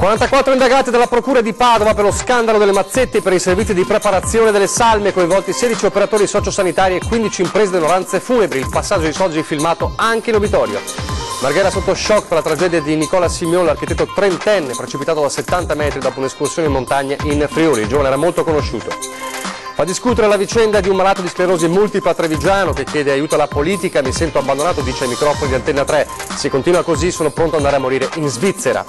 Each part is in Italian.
44 indagati dalla Procura di Padova per lo scandalo delle mazzette per i servizi di preparazione delle salme, coinvolti 16 operatori sociosanitari e 15 imprese di onoranze funebri. Il passaggio di soldi filmato anche in obitorio. Marghera sotto shock per la tragedia di Nicola Simion, l'architetto trentenne, precipitato da 70 metri dopo un'escursione in montagna in Friuli. Il giovane era molto conosciuto. Fa discutere la vicenda di un malato di sclerosi multipla trevigiano che chiede aiuto alla politica. Mi sento abbandonato, dice ai microfoni di Antenna 3. Se continua così sono pronto ad andare a morire in Svizzera.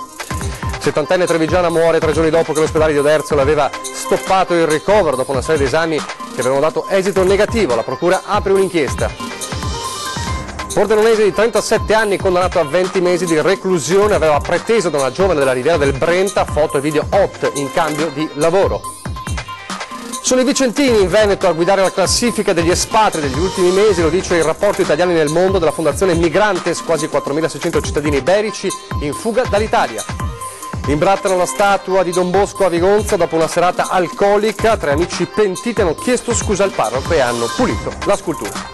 70enne trevigiana muore 3 giorni dopo che l'ospedale di Oderzo le aveva stoppato il ricovero dopo una serie di esami che avevano dato esito negativo. La procura apre un'inchiesta. Pordenonese di 37 anni condannato a 20 mesi di reclusione aveva preteso da una giovane della Riviera del Brenta foto e video hot in cambio di lavoro. Sono i vicentini in Veneto a guidare la classifica degli espatri degli ultimi mesi, lo dice il rapporto Italiani nel mondo della Fondazione Migrantes, quasi 4.600 cittadini iberici in fuga dall'Italia. Imbrattano la statua di Don Bosco a Vigonza dopo una serata alcolica. 3 amici pentiti hanno chiesto scusa al parroco e hanno pulito la scultura.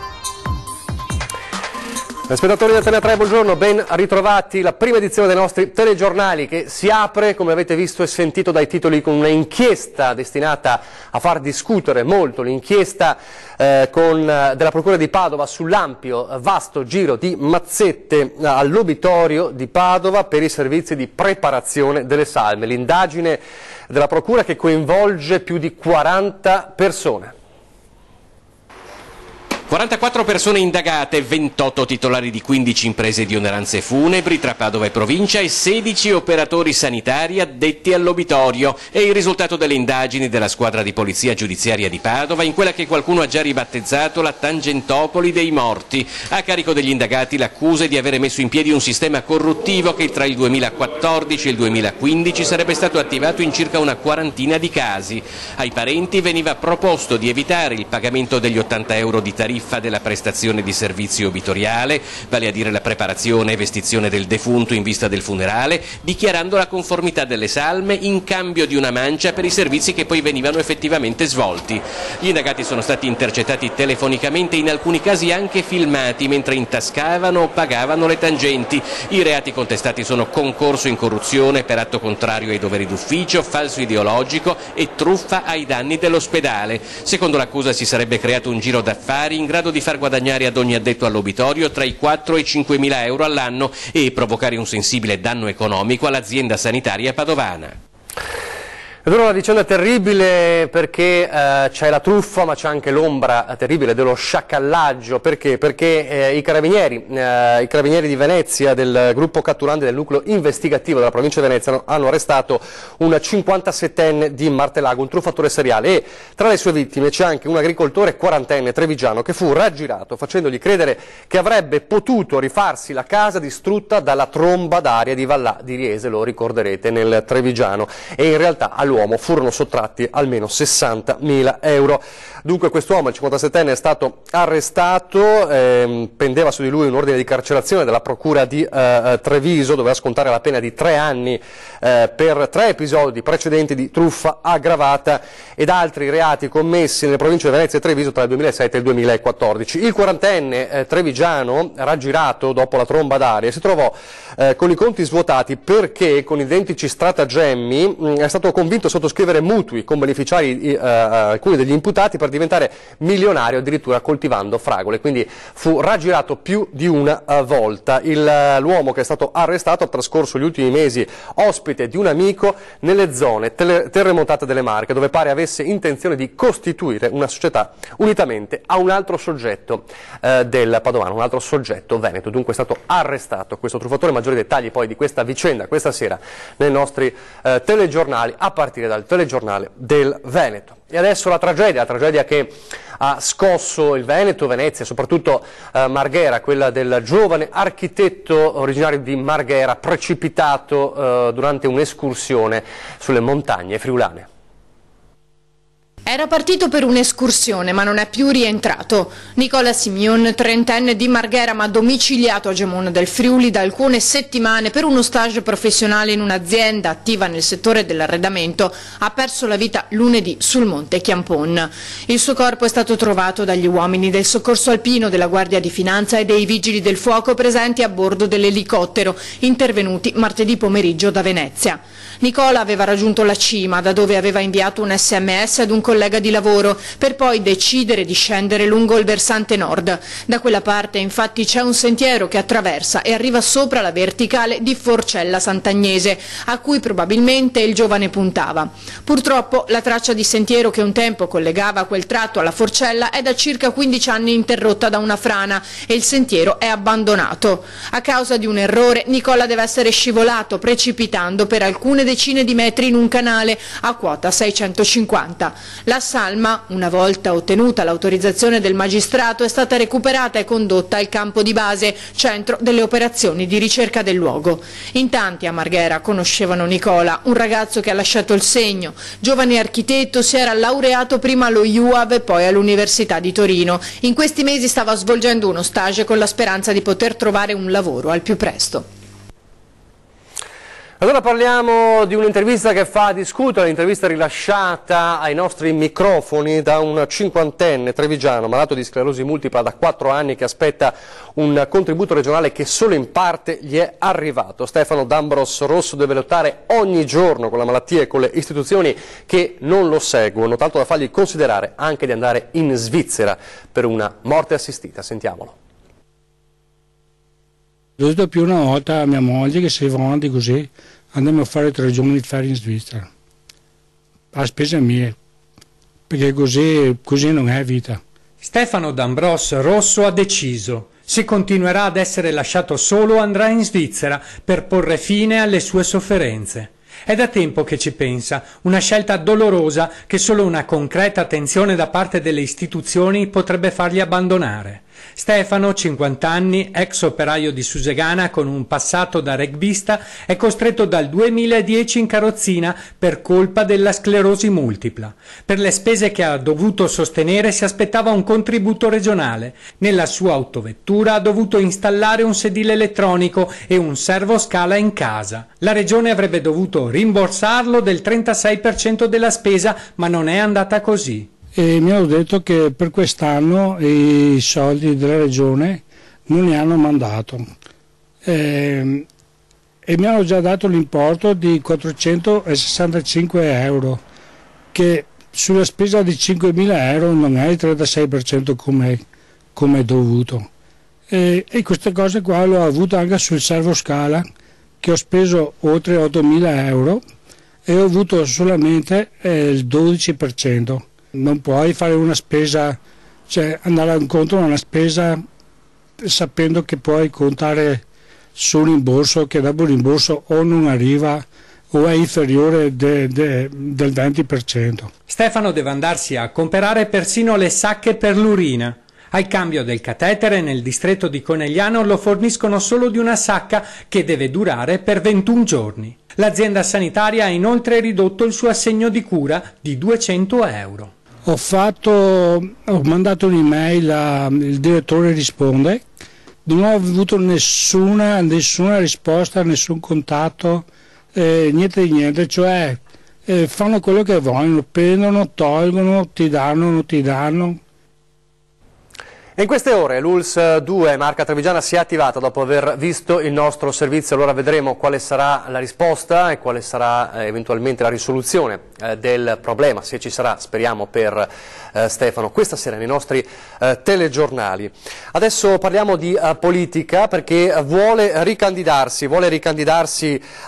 Spettatori di Antenna 3, buongiorno, ben ritrovati. La prima edizione dei nostri telegiornali che si apre, come avete visto e sentito dai titoli, con un'inchiesta destinata a far discutere molto, l'inchiesta della Procura di Padova sull'ampio, vasto giro di mazzette all'obitorio di Padova per i servizi di preparazione delle salme. L'indagine della Procura che coinvolge più di 40 persone. 44 persone indagate, 28 titolari di 15 imprese di onoranze funebri tra Padova e provincia e 16 operatori sanitari addetti all'obitorio. È il risultato delle indagini della squadra di polizia giudiziaria di Padova in quella che qualcuno ha già ribattezzato la Tangentopoli dei morti. A carico degli indagati l'accusa è di avere messo in piedi un sistema corruttivo che tra il 2014 e il 2015 sarebbe stato attivato in circa una quarantina di casi. Ai parenti veniva proposto di evitare il pagamento degli 80 euro di tariffa della prestazione di servizio obitoriale, vale a dire la preparazione e vestizione del defunto in vista del funerale, dichiarando la conformità delle salme in cambio di una mancia per i servizi che poi venivano effettivamente svolti. Gli indagati sono stati intercettati telefonicamente, in alcuni casi anche filmati, mentre intascavano o pagavano le tangenti. I reati contestati sono concorso in corruzione per atto contrario ai doveri d'ufficio, falso ideologico e truffa ai danni dell'ospedale. Secondo l'accusa si sarebbe creato un giro d'affari in grado di far guadagnare ad ogni addetto all'obitorio tra i 4 e i 5.000 euro all'anno e provocare un sensibile danno economico all'azienda sanitaria padovana. Allora la vicenda è terribile perché c'è la truffa, ma c'è anche l'ombra terribile dello sciacallaggio. Perché? Perché i carabinieri di Venezia, del gruppo catturante del nucleo investigativo della provincia di Venezia, hanno arrestato un 57enne di Martelago, un truffatore seriale, e tra le sue vittime c'è anche un agricoltore 40enne trevigiano che fu raggirato facendogli credere che avrebbe potuto rifarsi la casa distrutta dalla tromba d'aria di Vallà di Riese, lo ricorderete, nel Trevigiano, e in realtà all'uomo furono sottratti almeno 60.000 euro. Dunque quest'uomo, il 57enne, è stato arrestato, pendeva su di lui un ordine di carcerazione della Procura di Treviso, doveva scontare la pena di 3 anni per 3 episodi precedenti di truffa aggravata ed altri reati commessi nelle province di Venezia e Treviso tra il 2007 e il 2014. Il 40enne trevigiano, raggirato dopo la tromba d'aria, si trovò con i conti svuotati perché con identici stratagemmi è stato convinto a sottoscrivere mutui con beneficiari alcuni degli imputati per diventare milionario addirittura coltivando fragole, quindi fu raggirato più di una volta. L'uomo che è stato arrestato ha trascorso gli ultimi mesi ospite di un amico nelle zone terremotate delle Marche, dove pare avesse intenzione di costituire una società unitamente a un altro soggetto del Padovano, un altro soggetto veneto. Dunque è stato arrestato questo truffatore. Maggiori dettagli poi di questa vicenda questa sera nei nostri telegiornali, a partire dal telegiornale del Veneto. E adesso la tragedia che ha scosso il Veneto, Venezia, soprattutto Marghera, quella del giovane architetto originario di Marghera precipitato durante un'escursione sulle montagne friulane. Era partito per un'escursione, ma non è più rientrato. Nicola Simeon, trentenne di Marghera ma domiciliato a Gemona del Friuli da alcune settimane per uno stage professionale in un'azienda attiva nel settore dell'arredamento, ha perso la vita lunedì sul monte Chiampon. Il suo corpo è stato trovato dagli uomini del soccorso alpino, della Guardia di Finanza e dei Vigili del Fuoco presenti a bordo dell'elicottero, intervenuti martedì pomeriggio da Venezia. Nicola aveva raggiunto la cima, da dove aveva inviato un SMS ad un collega di lavoro, per poi decidere di scendere lungo il versante nord. Da quella parte infatti c'è un sentiero che attraversa e arriva sopra la verticale di Forcella Sant'Agnese, a cui probabilmente il giovane puntava. Purtroppo la traccia di sentiero che un tempo collegava quel tratto alla Forcella è da circa 15 anni interrotta da una frana e il sentiero è abbandonato. A causa di un errore Nicola deve essere scivolato precipitando per alcune decine di metri in un canale a quota 650. La salma, una volta ottenuta l'autorizzazione del magistrato, è stata recuperata e condotta al campo di base, centro delle operazioni di ricerca del luogo. In tanti a Marghera conoscevano Nicola, un ragazzo che ha lasciato il segno. Giovane architetto, si era laureato prima allo IUAV e poi all'Università di Torino. In questi mesi stava svolgendo uno stage con la speranza di poter trovare un lavoro al più presto. Allora parliamo di un'intervista che fa discutere, un'intervista rilasciata ai nostri microfoni da un cinquantenne trevigiano malato di sclerosi multipla da 4 anni che aspetta un contributo regionale che solo in parte gli è arrivato. Stefano D'Ambros Rosso deve lottare ogni giorno con la malattia e con le istituzioni che non lo seguono, tanto da fargli considerare anche di andare in Svizzera per una morte assistita. Sentiamolo. Ho detto più una volta a mia moglie che se va avanti così andiamo a fare 3 giorni di ferie in Svizzera, a spese mie, perché così non è vita. Stefano D'Ambros Rosso ha deciso. Se continuerà ad essere lasciato solo andrà in Svizzera per porre fine alle sue sofferenze. È da tempo che ci pensa, una scelta dolorosa che solo una concreta attenzione da parte delle istituzioni potrebbe fargli abbandonare. Stefano, 50 anni, ex operaio di Susegana con un passato da rugbista, è costretto dal 2010 in carrozzina per colpa della sclerosi multipla. Per le spese che ha dovuto sostenere si aspettava un contributo regionale. Nella sua autovettura ha dovuto installare un sedile elettronico e un servoscala in casa. La regione avrebbe dovuto rimborsarlo del 36% della spesa, ma non è andata così. E mi hanno detto che per quest'anno i soldi della regione non li hanno mandato e mi hanno già dato l'importo di 465 euro, che sulla spesa di 5.000 euro non è il 36% come dovuto. E queste cose qua l'ho avuto anche sul servoscala, che ho speso oltre 8.000 euro e ho avuto solamente il 12%. Non puoi fare una spesa, cioè andare incontro a una spesa sapendo che puoi contare su un rimborso che dopo il rimborso o non arriva o è inferiore del 20%. Stefano deve andarsi a comprare persino le sacche per l'urina. Al cambio del catetere nel distretto di Conegliano lo forniscono solo di una sacca che deve durare per 21 giorni. L'azienda sanitaria ha inoltre ridotto il suo assegno di cura di 200 euro. Ho mandato un'email, il direttore risponde, non ho avuto nessuna risposta, nessun contatto, niente di niente, cioè fanno quello che vogliono, prendono, tolgono, ti danno, non ti danno. In queste ore l'ULSS 2 Marca Trevigiana si è attivata dopo aver visto il nostro servizio, allora vedremo quale sarà la risposta e quale sarà eventualmente la risoluzione del problema, se ci sarà, speriamo, per Stefano, questa sera nei nostri telegiornali. Adesso parliamo di politica, perché vuole ricandidarsi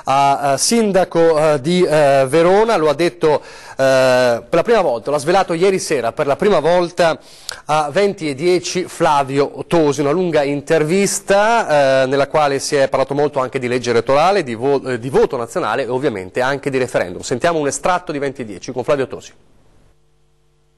a sindaco di Verona, lo ha detto per la prima volta, l'ha svelato ieri sera per la prima volta a 20:10 Flavio Tosi, una lunga intervista nella quale si è parlato molto anche di legge elettorale, di voto nazionale e ovviamente anche di referendum. Sentiamo un estratto di 20:10 con Flavio Tosi.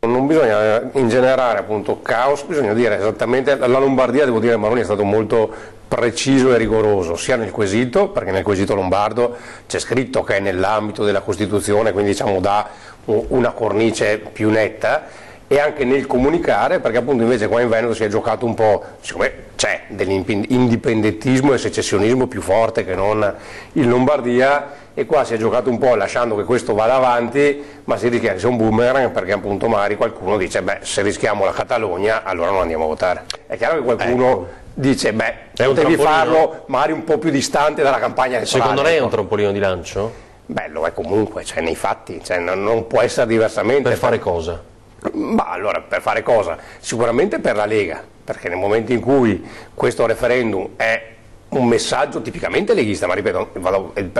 Non bisogna ingenerare appunto caos, bisogna dire esattamente, la Lombardia, devo dire, Maroni è stato molto preciso e rigoroso, sia nel quesito, perché nel quesito lombardo c'è scritto che è nell'ambito della Costituzione, quindi diciamo dà una cornice più netta, e anche nel comunicare, perché appunto invece qua in Veneto si è giocato un po', siccome c'è dell'indipendentismo e secessionismo più forte che non in Lombardia, e qua si è giocato un po' lasciando che questo vada avanti, ma si rischia che sia un boomerang, perché appunto magari qualcuno dice beh, se rischiamo la Catalogna allora non andiamo a votare. È chiaro che qualcuno dice beh, devi farlo magari un po' più distante dalla campagna elettorale. Secondo lei è un trampolino di lancio? Beh, lo è comunque, cioè nei fatti, cioè, non può essere diversamente. Per fare cosa? Ma allora, per fare cosa? Sicuramente per la Lega, perché nel momento in cui questo referendum è un messaggio tipicamente leghista, ma ripeto,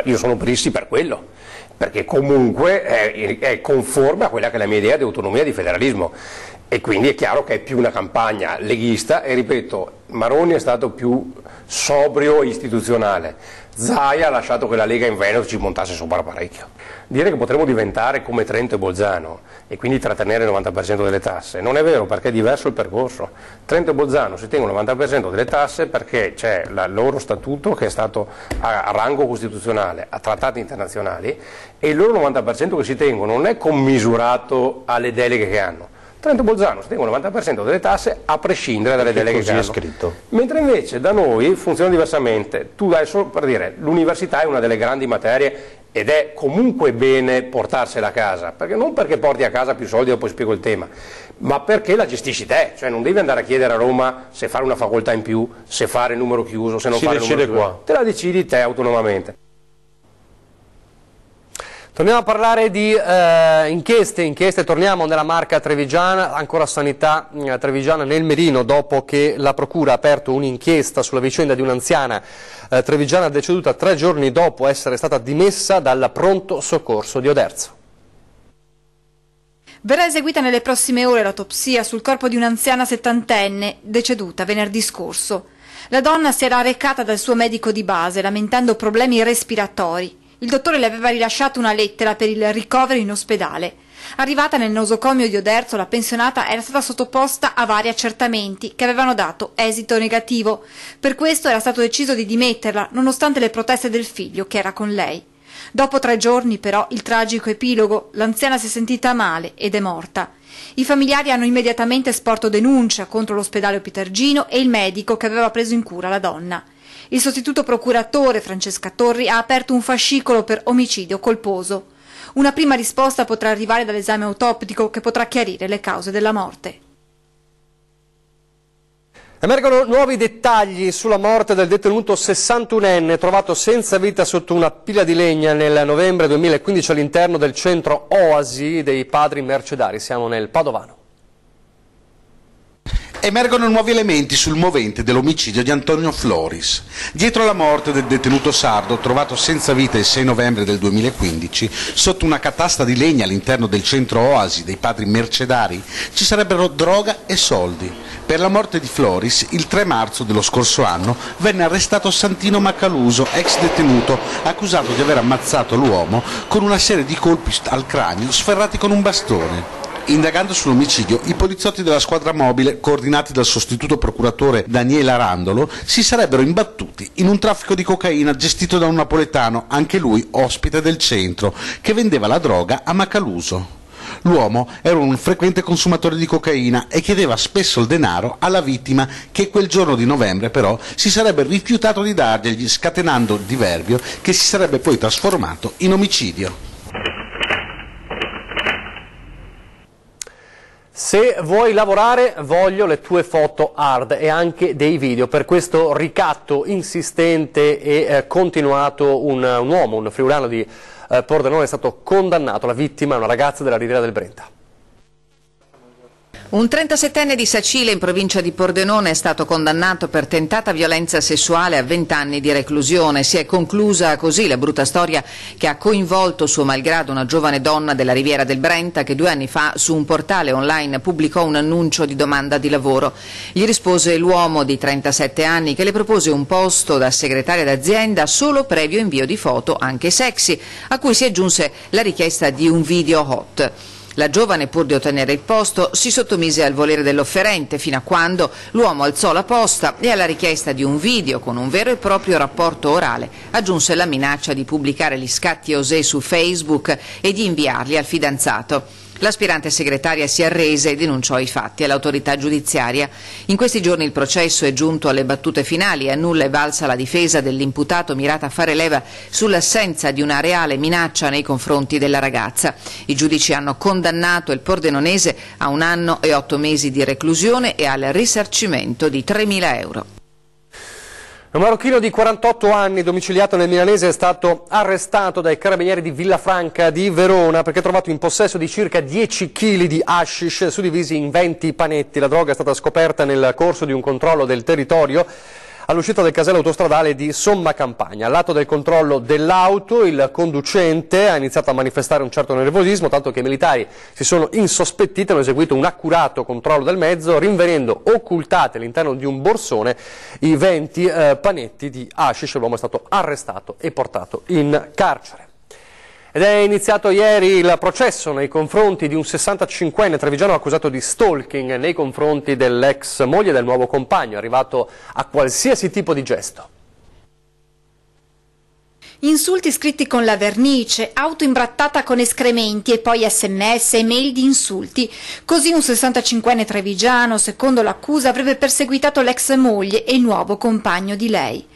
io sono prissi per quello, perché comunque è conforme a quella che è la mia idea di autonomia e di federalismo, e quindi è chiaro che è più una campagna leghista, e ripeto, Maroni è stato più sobrio e istituzionale, Zaia ha lasciato che la Lega in Veneto ci montasse sopra parecchio. Dire che potremmo diventare come Trento e Bolzano e quindi trattenere il 90% delle tasse non è vero, perché è diverso il percorso. Trento e Bolzano si tengono il 90% delle tasse perché c'è il loro statuto che è stato a rango costituzionale, a trattati internazionali, e il loro 90% che si tengono non è commisurato alle deleghe che hanno. Trento e Bolzano si tengono il 90% delle tasse a prescindere dalle deleghe che hanno. Così è scritto. Mentre invece da noi funziona diversamente. Tu adesso, per dire, l'università è una delle grandi materie ed è comunque bene portarsela a casa, perché non perché porti a casa più soldi e poi spiego il tema, ma perché la gestisci te, cioè non devi andare a chiedere a Roma se fare una facoltà in più, se fare il numero chiuso, se non fare il numero chiuso. Qua. Te la decidi te autonomamente. Torniamo a parlare di inchieste, torniamo nella Marca trevigiana, ancora sanità trevigiana nel Merino, dopo che la Procura ha aperto un'inchiesta sulla vicenda di un'anziana trevigiana deceduta 3 giorni dopo essere stata dimessa dal pronto soccorso di Oderzo. Verrà eseguita nelle prossime ore l'autopsia sul corpo di un'anziana settantenne deceduta venerdì scorso. La donna si era recata dal suo medico di base lamentando problemi respiratori. Il dottore le aveva rilasciato una lettera per il ricovero in ospedale. Arrivata nel nosocomio di Oderzo, la pensionata era stata sottoposta a vari accertamenti che avevano dato esito negativo. Per questo era stato deciso di dimetterla, nonostante le proteste del figlio che era con lei. Dopo 3 giorni, però, il tragico epilogo, l'anziana si è sentita male ed è morta. I familiari hanno immediatamente sporto denuncia contro l'ospedale Pitergino e il medico che aveva preso in cura la donna. Il sostituto procuratore Francesca Torri ha aperto un fascicolo per omicidio colposo. Una prima risposta potrà arrivare dall'esame autoptico che potrà chiarire le cause della morte. Emergono nuovi dettagli sulla morte del detenuto 61enne trovato senza vita sotto una pila di legna nel novembre 2015 all'interno del centro Oasi dei Padri Mercedari. Siamo nel Padovano. Emergono nuovi elementi sul movente dell'omicidio di Antonio Floris. Dietro la morte del detenuto sardo, trovato senza vita il 6 novembre del 2015, sotto una catasta di legna all'interno del centro Oasi dei Padri Mercedari, ci sarebbero droga e soldi. Per la morte di Floris, il 3 marzo dello scorso anno, venne arrestato Santino Macaluso, ex detenuto, accusato di aver ammazzato l'uomo con una serie di colpi al cranio sferrati con un bastone. Indagando sull'omicidio, i poliziotti della squadra mobile, coordinati dal sostituto procuratore Daniele Arandolo, si sarebbero imbattuti in un traffico di cocaina gestito da un napoletano, anche lui ospite del centro, che vendeva la droga a Macaluso. L'uomo era un frequente consumatore di cocaina e chiedeva spesso il denaro alla vittima, che quel giorno di novembre però si sarebbe rifiutato di darglieli, scatenando il diverbio che si sarebbe poi trasformato in omicidio. Se vuoi lavorare, voglio le tue foto hard e anche dei video. Per questo ricatto insistente e continuato un uomo, un friulano di Pordenone, è stato condannato. La vittima è una ragazza della Riviera del Brenta. Un 37enne di Sacile in provincia di Pordenone è stato condannato per tentata violenza sessuale a 20 anni di reclusione. Si è conclusa così la brutta storia che ha coinvolto suo malgrado una giovane donna della Riviera del Brenta che 2 anni fa su un portale online pubblicò un annuncio di domanda di lavoro. Gli rispose l'uomo di 37 anni che le propose un posto da segretaria d'azienda solo previo invio di foto anche sexy, a cui si aggiunse la richiesta di un video hot. La giovane, pur di ottenere il posto, si sottomise al volere dell'offerente fino a quando l'uomo alzò la posta e alla richiesta di un video con un vero e proprio rapporto orale aggiunse la minaccia di pubblicare gli scatti osé su Facebook e di inviarli al fidanzato. L'aspirante segretaria si arrese e denunciò i fatti all'autorità giudiziaria. In questi giorni il processo è giunto alle battute finali e a nulla è valsa la difesa dell'imputato mirata a fare leva sull'assenza di una reale minaccia nei confronti della ragazza. I giudici hanno condannato il pordenonese a 1 anno e 8 mesi di reclusione e al risarcimento di 3.000 euro. Un marocchino di 48 anni, domiciliato nel milanese, è stato arrestato dai carabinieri di Villafranca di Verona perché è trovato in possesso di circa 10 kg di hashish suddivisi in 20 panetti. La droga è stata scoperta nel corso di un controllo del territorio all'uscita del casello autostradale di Somma Campagna. All'atto del controllo dell'auto il conducente ha iniziato a manifestare un certo nervosismo, tanto che i militari si sono insospettiti e hanno eseguito un accurato controllo del mezzo, rinvenendo occultati all'interno di un borsone i 20 panetti di hashish. L'uomo è stato arrestato e portato in carcere. Ed è iniziato ieri il processo nei confronti di un 65enne trevigiano accusato di stalking nei confronti dell'ex moglie e del nuovo compagno, arrivato a qualsiasi tipo di gesto. Insulti scritti con la vernice, auto imbrattata con escrementi e poi sms e mail di insulti. Così un 65enne trevigiano, secondo l'accusa, avrebbe perseguitato l'ex moglie e il nuovo compagno di lei.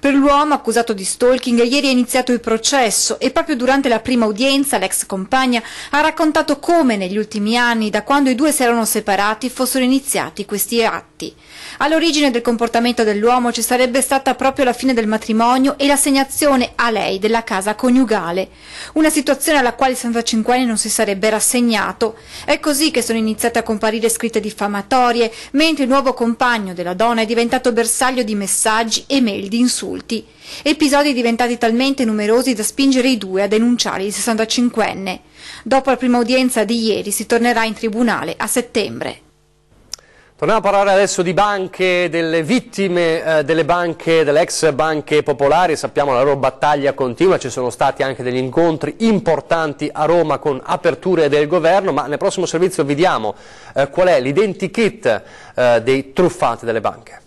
Per l'uomo accusato di stalking ieri è iniziato il processo e proprio durante la prima udienza l'ex compagna ha raccontato come negli ultimi anni, da quando i due si erano separati, fossero iniziati questi atti. All'origine del comportamento dell'uomo ci sarebbe stata proprio la fine del matrimonio e l'assegnazione a lei della casa coniugale, una situazione alla quale il 65enne non si sarebbe rassegnato. È così che sono iniziate a comparire scritte diffamatorie, mentre il nuovo compagno della donna è diventato bersaglio di messaggi e mail di insulti. Episodi diventati talmente numerosi da spingere i due a denunciare il 65enne. Dopo la prima udienza di ieri si tornerà in tribunale a settembre. Torniamo a parlare adesso di banche, delle vittime delle banche, delle ex banche popolari. Sappiamo la loro battaglia continua, ci sono stati anche degli incontri importanti a Roma con aperture del governo, ma nel prossimo servizio vi diamo qual è l'identikit dei truffati delle banche.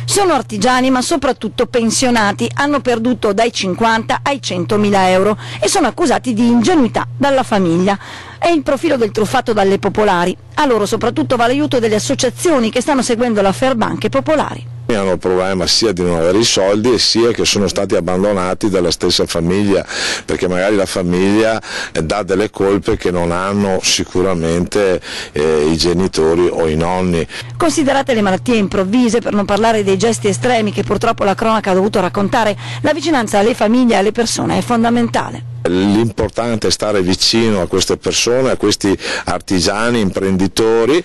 Sono artigiani ma soprattutto pensionati, hanno perduto dai 50 ai 100.000 euro e sono accusati di ingenuità dalla famiglia. È il profilo del truffato dalle popolari. A loro soprattutto va l'aiuto delle associazioni che stanno seguendo l'affaire banche popolari. Hanno il problema sia di non avere i soldi e sia che sono stati abbandonati dalla stessa famiglia, perché magari la famiglia dà delle colpe che non hanno sicuramente i genitori o i nonni. Considerate le malattie improvvise, per non parlare dei gesti estremi che purtroppo la cronaca ha dovuto raccontare, la vicinanza alle famiglie e alle persone è fondamentale. L'importante è stare vicino a queste persone, a questi artigiani, imprenditori.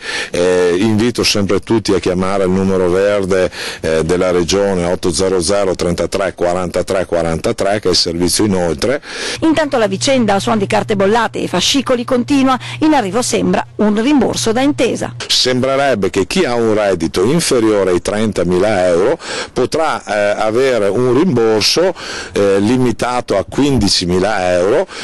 Invito sempre tutti a chiamare il numero verde della regione 800 33 43 43 che è il servizio inoltre. Intanto la vicenda a suon di carte bollate e fascicoli continua, in arrivo sembra un rimborso da intesa. Sembrerebbe che chi ha un reddito inferiore ai 30.000 euro potrà avere un rimborso limitato a 15.000 euro.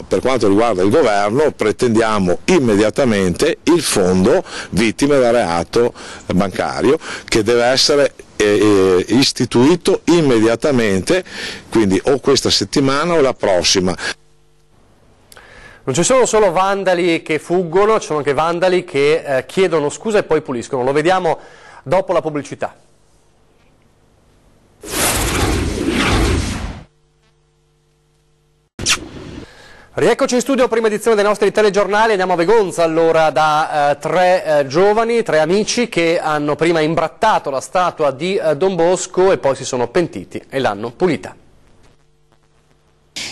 Per quanto riguarda il governo pretendiamo immediatamente il fondo vittime da reato bancario che deve essere istituito immediatamente, quindi o questa settimana o la prossima. Non ci sono solo vandali che fuggono, ci sono anche vandali che chiedono scusa e poi puliscono. Lo vediamo dopo la pubblicità. Rieccoci in studio, prima edizione dei nostri telegiornali. Andiamo a Vegonza allora da tre giovani, tre amici che hanno prima imbrattato la statua di Don Bosco e poi si sono pentiti e l'hanno pulita.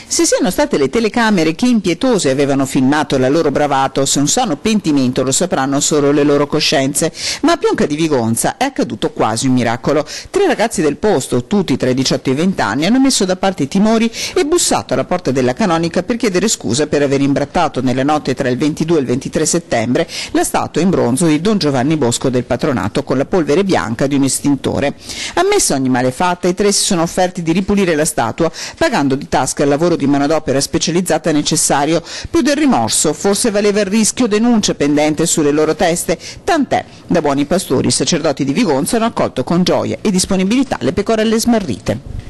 Se siano state le telecamere che impietose avevano filmato la loro bravato, se un sano pentimento lo sapranno solo le loro coscienze, ma a Pionca di Vigonza è accaduto quasi un miracolo. 3 ragazzi del posto, tutti tra i 18 e i 20 anni, hanno messo da parte i timori e bussato alla porta della canonica per chiedere scusa per aver imbrattato nella notte tra il 22 e il 23 settembre la statua in bronzo di Don Giovanni Bosco del Patronato con la polvere bianca di un estintore. Ammessa ogni malefatta, i 3 si sono offerti di ripulire la statua, pagando di tasca lavoro di manodopera specializzata necessario. Più del rimorso, forse valeva il rischio denunce pendente sulle loro teste, tant'è. Da buoni pastori i sacerdoti di Vigonza hanno accolto con gioia e disponibilità le pecorelle smarrite.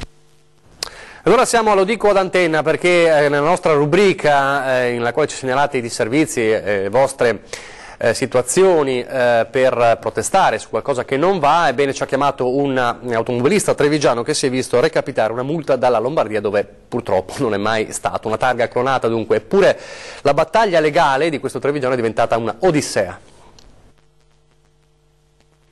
Allora siamo allo Dico ad Antenna, perché nella nostra rubrica in quale ci segnalate i disservizi e vostre situazioni per protestare su qualcosa che non va, ebbene ci ha chiamato un automobilista trevigiano che si è visto recapitare una multa dalla Lombardia, dove purtroppo non è mai stato, una targa clonata dunque. Eppure la battaglia legale di questo trevigiano è diventata una odissea.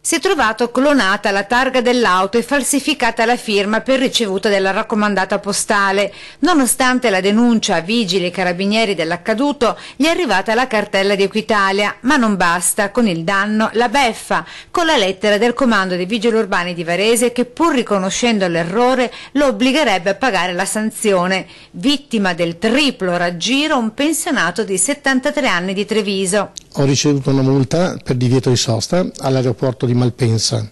Si è trovato clonata la targa dell'auto e falsificata la firma per ricevuta della raccomandata postale. Nonostante la denuncia a vigili e carabinieri dell'accaduto, gli è arrivata la cartella di Equitalia, ma non basta, con il danno la beffa, con la lettera del comando dei vigili urbani di Varese che, pur riconoscendo l'errore, lo obbligherebbe a pagare la sanzione. Vittima del triplo raggiro un pensionato di 73 anni di Treviso. Ho ricevuto una multa per divieto di sosta all'aeroporto di Malpensa.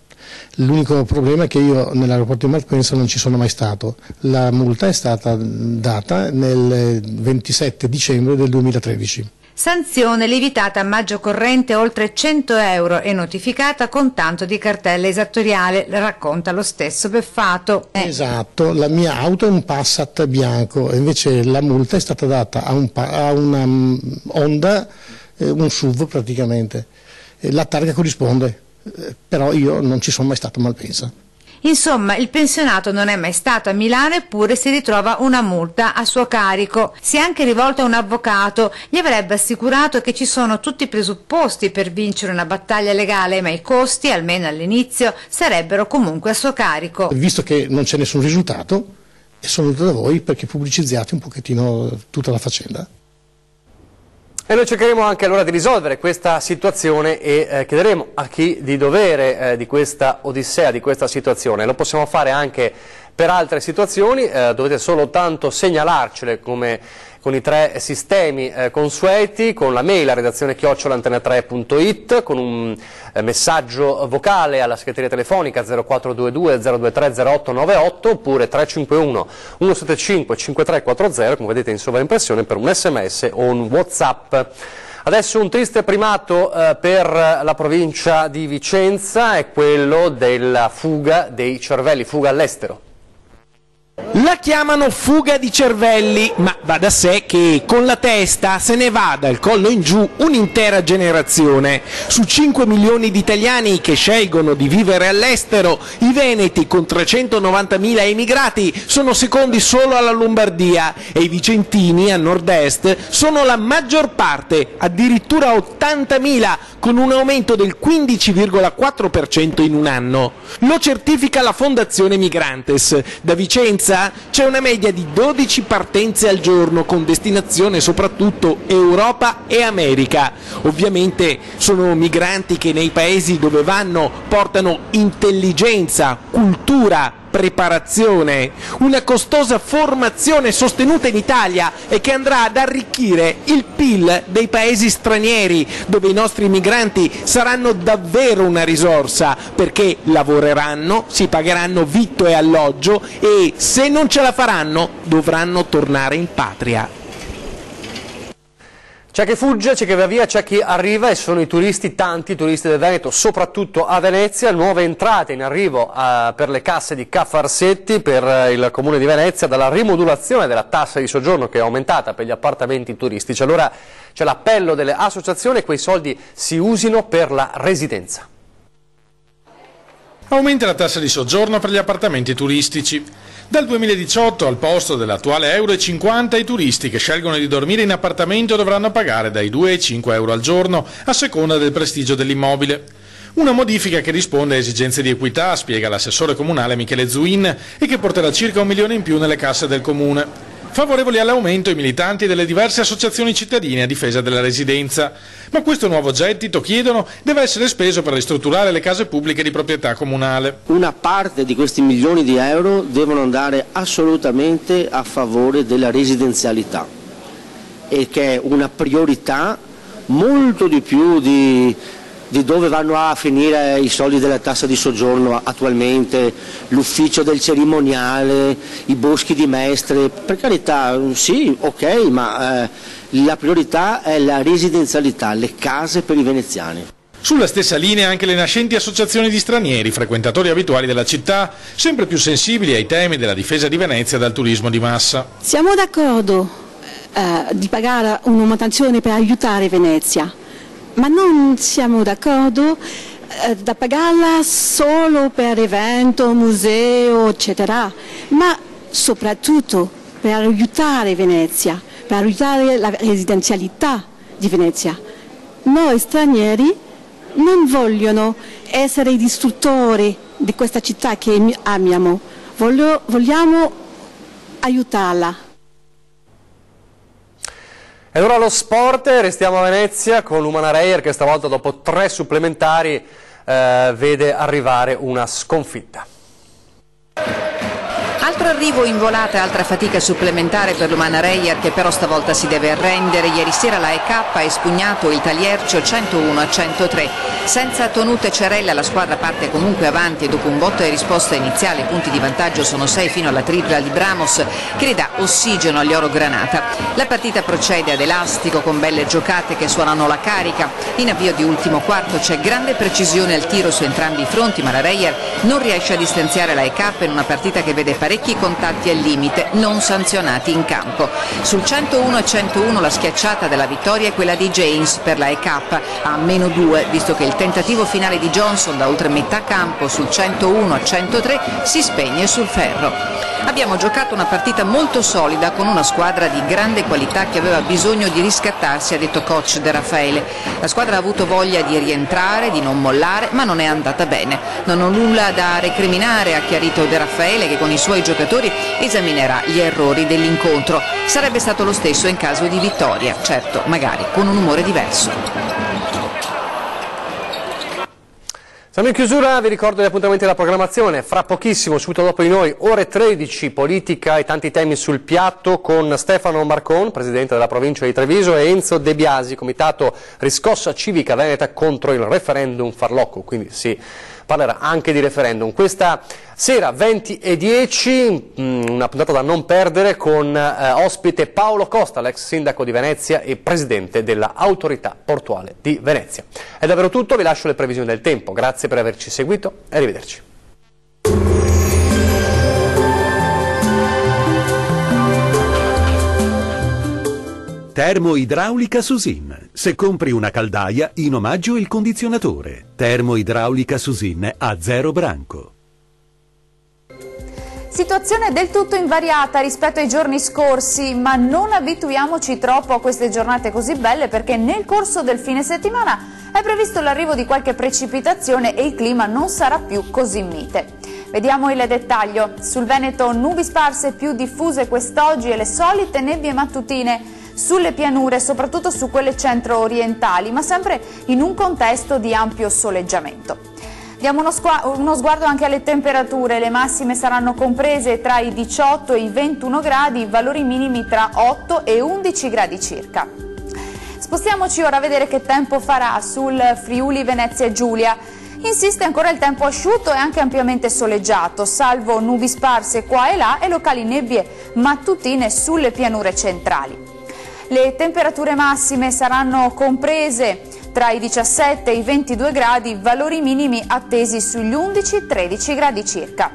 L'unico problema è che io nell'aeroporto di Malpensa non ci sono mai stato. La multa è stata data nel 27 dicembre del 2013. Sanzione lievitata a maggio corrente oltre 100 euro e notificata con tanto di cartella esattoriale, racconta lo stesso beffato. Esatto, la mia auto è un Passat bianco e invece la multa è stata data a una Honda, un SUV praticamente. La targa corrisponde, però io non ci sono mai stato a Malpensa. Insomma, il pensionato non è mai stato a Milano eppure si ritrova una multa a suo carico. Si è anche rivolto a un avvocato, gli avrebbe assicurato che ci sono tutti i presupposti per vincere una battaglia legale, ma i costi, almeno all'inizio, sarebbero comunque a suo carico. Visto che non c'è nessun risultato, sono venuto da voi perché pubblicizziate un pochettino tutta la faccenda. E noi cercheremo anche allora di risolvere questa situazione e chiederemo a chi di dovere di questa odissea, di questa situazione. Lo possiamo fare anche per altre situazioni, dovete soltanto segnalarcele come con i 3 sistemi consueti, con la mail a redazione @antena3.it, con un messaggio vocale alla segreteria telefonica 0422 023 0898 oppure 351 175 5340, come vedete in sovraimpressione, per un sms o un WhatsApp. Adesso un triste primato per la provincia di Vicenza è quello della fuga dei cervelli, fuga all'estero. La chiamano fuga di cervelli, ma va da sé che con la testa se ne va dal collo in giù un'intera generazione. Su 5 milioni di italiani che scelgono di vivere all'estero, i veneti con 390.000 emigrati sono secondi solo alla Lombardia e i vicentini a nord-est sono la maggior parte, addirittura 80.000, con un aumento del 15,4% in un anno. Lo certifica la Fondazione Migrantes. Da Vicenza c'è una media di 12 partenze al giorno con destinazione soprattutto Europa e America. Ovviamente sono migranti che nei paesi dove vanno portano intelligenza, cultura, preparazione, una costosa formazione sostenuta in Italia e che andrà ad arricchire il PIL dei paesi stranieri, dove i nostri migranti saranno davvero una risorsa, perché lavoreranno, si pagheranno vitto e alloggio e se non ce la faranno dovranno tornare in patria. C'è chi fugge, c'è chi va via, c'è chi arriva e sono i turisti, tanti turisti del Veneto, soprattutto a Venezia, nuove entrate in arrivo per le casse di Ca' Farsetti, per il Comune di Venezia, dalla rimodulazione della tassa di soggiorno che è aumentata per gli appartamenti turistici. Allora c'è l'appello delle associazioni e quei soldi si usino per la residenza. Aumenta la tassa di soggiorno per gli appartamenti turistici. Dal 2018 al posto dell'attuale €1,50 i turisti che scelgono di dormire in appartamento dovranno pagare dai 2 ai 5 euro al giorno a seconda del prestigio dell'immobile. Una modifica che risponde a esigenze di equità, spiega l'assessore comunale Michele Zuin, e che porterà circa 1 milione in più nelle casse del comune. Favorevoli all'aumento i militanti delle diverse associazioni cittadine a difesa della residenza. Ma questo nuovo gettito, chiedono, deve essere speso per ristrutturare le case pubbliche di proprietà comunale. Una parte di questi milioni di euro devono andare assolutamente a favore della residenzialità, e che è una priorità molto di più di di dove vanno a finire i soldi della tassa di soggiorno attualmente, l'ufficio del cerimoniale, i boschi di Mestre, per carità sì, ok, ma la priorità è la residenzialità, le case per i veneziani. Sulla stessa linea anche le nascenti associazioni di stranieri, frequentatori abituali della città, sempre più sensibili ai temi della difesa di Venezia dal turismo di massa. Siamo d'accordo di pagare una manutenzione per aiutare Venezia, ma non siamo d'accordo da pagarla solo per evento, museo, eccetera, ma soprattutto per aiutare Venezia, per aiutare la residenzialità di Venezia. Noi stranieri non vogliono essere i distruttori di questa città che amiamo, vogliamo aiutarla. Ed ora lo sport, restiamo a Venezia con l'Umana Reyer che stavolta dopo 3 supplementari vede arrivare una sconfitta. Altro arrivo in volata e altra fatica supplementare per l'Umana Reyer che però stavolta si deve arrendere. Ieri sera la EK ha espugnato il Taliercio 101-103. Senza Tonut e Cerella la squadra parte comunque avanti e dopo un botta e risposta iniziale i punti di vantaggio sono 6 fino alla tripla di Bramos che ridà ossigeno agli oro granata. La partita procede ad elastico con belle giocate che suonano la carica. In avvio di ultimo quarto c'è grande precisione al tiro su entrambi i fronti ma la Reyer non riesce a distanziare la EK in una partita che vede parecchi contatti al limite non sanzionati in campo. Sul 101-101 la schiacciata della vittoria è quella di James per la EK a -2 visto che il tentativo finale di Johnson da oltre metà campo sul 101-103 si spegne sul ferro. Abbiamo giocato una partita molto solida con una squadra di grande qualità che aveva bisogno di riscattarsi, ha detto coach De Raffaele. La squadra ha avuto voglia di rientrare, di non mollare, ma non è andata bene. Non ho nulla da recriminare, ha chiarito De Raffaele che con i suoi giocatori esaminerà gli errori dell'incontro. Sarebbe stato lo stesso in caso di vittoria, certo, magari con un umore diverso. Siamo in chiusura, vi ricordo gli appuntamenti della programmazione, fra pochissimo, subito dopo di noi, ore 13, politica e tanti temi sul piatto con Stefano Marcon, presidente della provincia di Treviso, e Enzo De Biasi, comitato Riscossa Civica Veneta contro il referendum farlocco, quindi si parlerà anche di referendum. Questa sera 20:10, una puntata da non perdere con ospite Paolo Costa, l'ex sindaco di Venezia e presidente dell'autorità portuale di Venezia. È davvero tutto, vi lascio le previsioni del tempo, grazie per averci seguito e arrivederci. Termoidraulica Susin. Se compri una caldaia, in omaggio il condizionatore. Termoidraulica Susin a 0 branco. Situazione del tutto invariata rispetto ai giorni scorsi, ma non abituiamoci troppo a queste giornate così belle perché nel corso del fine settimana è previsto l'arrivo di qualche precipitazione e il clima non sarà più così mite. Vediamo il dettaglio. Sul Veneto nubi sparse più diffuse quest'oggi e le solite nebbie mattutine sulle pianure, soprattutto su quelle centro-orientali, ma sempre in un contesto di ampio soleggiamento. Diamo uno sguardo anche alle temperature, le massime saranno comprese tra i 18 e i 21 gradi, valori minimi tra 8 e 11 gradi circa. Spostiamoci ora a vedere che tempo farà sul Friuli Venezia Giulia. Insiste ancora il tempo asciutto e anche ampiamente soleggiato, salvo nubi sparse qua e là e locali nebbie mattutine sulle pianure centrali. Le temperature massime saranno comprese tra i 17 e i 22 gradi, valori minimi attesi sugli 11-13 gradi circa.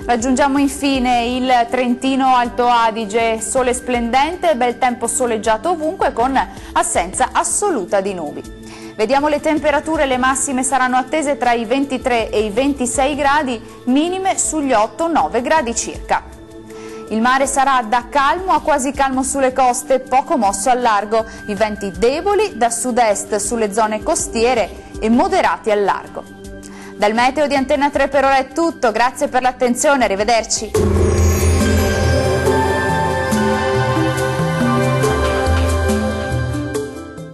Raggiungiamo infine il Trentino Alto Adige, sole splendente, bel tempo soleggiato ovunque con assenza assoluta di nubi. Vediamo le temperature, le massime saranno attese tra i 23 e i 26 gradi, minime sugli 8-9 gradi circa. Il mare sarà da calmo a quasi calmo sulle coste, poco mosso al largo, i venti deboli da sud-est sulle zone costiere e moderati al largo. Dal meteo di Antenna 3 per ora è tutto, grazie per l'attenzione, arrivederci.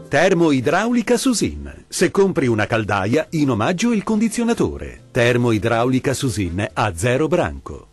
Termoidraulica Susin. Se compri una caldaia, in omaggio il condizionatore. Termoidraulica Susin a 0 branco.